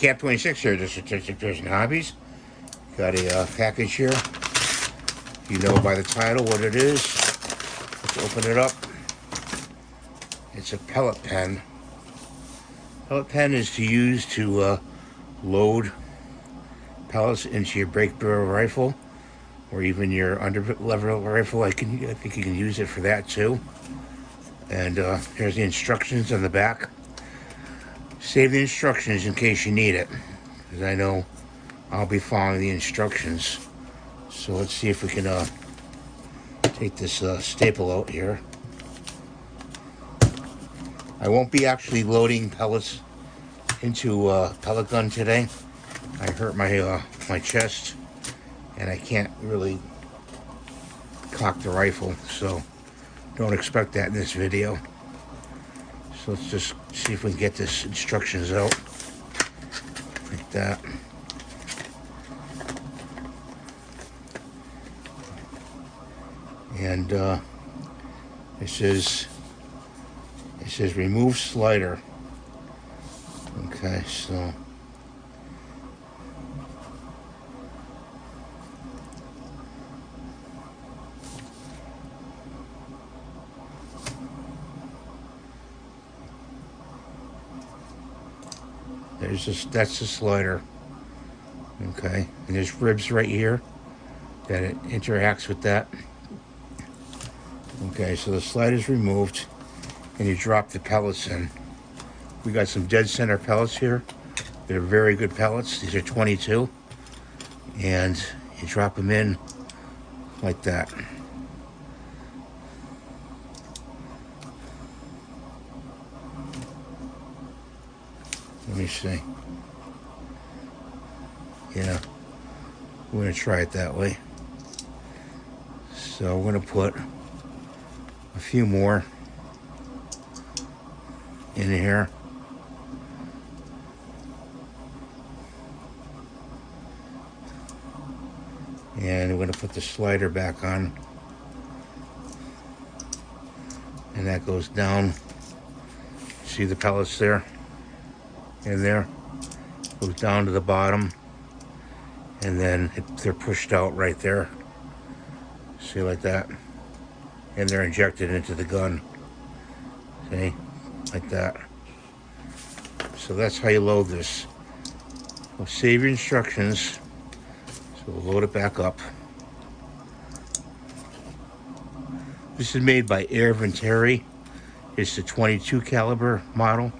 Cap 26 here, just Artistic Toys and Hobbies. Got a package here. You know by the title what it is. Let's open it up. It's a pellet pen. Pellet pen is to use to load pellets into your break barrel rifle, or even your underlevel rifle. I think you can use it for that too. And here's the instructions on the back. Save the instructions in case you need it, because I know I'll be following the instructions. So let's see if we can take this staple out here. I won't be actually loading pellets into a pellet gun today. I hurt my my chest, and I can't really cock the rifle, so don't expect that in this video. So let's just see if we can get this instructions out like that. And it says remove slider. Okay, so that's the slider. Okay, and there's ribs right here that it interacts with that. Okay, so the slider's removed, and you drop the pellets in. We got some dead center pellets here. They're very good pellets. These are 22, and you drop them in like that. Let me see. Yeah, we're gonna try it that way. So we're gonna put a few more in here. And we're gonna put the slider back on. And that goes down. See the pellets there? In there, goes down to the bottom, and then they're pushed out right there. See, like that, and they're injected into the gun. See, like that. So that's how you load this. We'll save your instructions. So we'll load it back up. This is made by venturi. It's the 22 caliber model.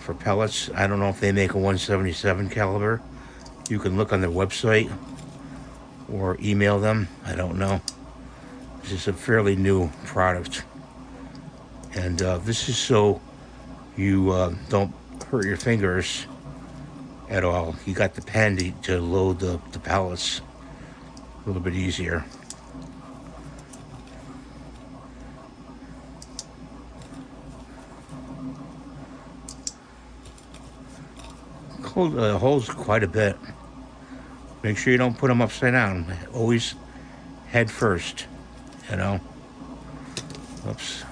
For pellets, I don't know if they make a 177 caliber. You can look on their website or email them. I don't know. This is a fairly new product, and this is so you don't hurt your fingers at all. You got the pen to load the pellets a little bit easier. Holds quite a bit. Make sure you don't put them upside down. Always head first, you know. Oops.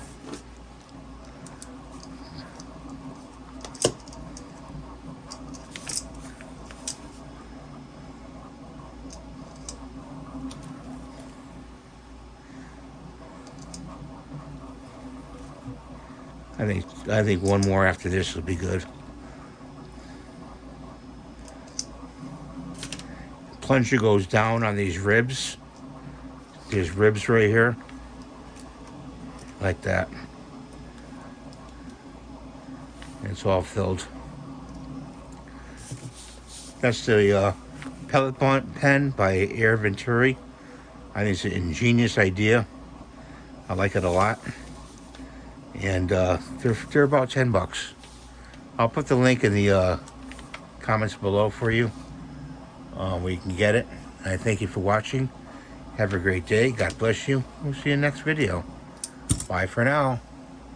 I think one more after this will be good. Plunger goes down on these ribs. There's ribs right here, like that. And it's all filled. That's the pellet pen by venturi. I think it's an ingenious idea. I like it a lot. And they're about 10 bucks. I'll put the link in the comments below for you. Where you can get it. I thank you for watching. Have a great day. God bless you. We'll see you in the next video. Bye for now.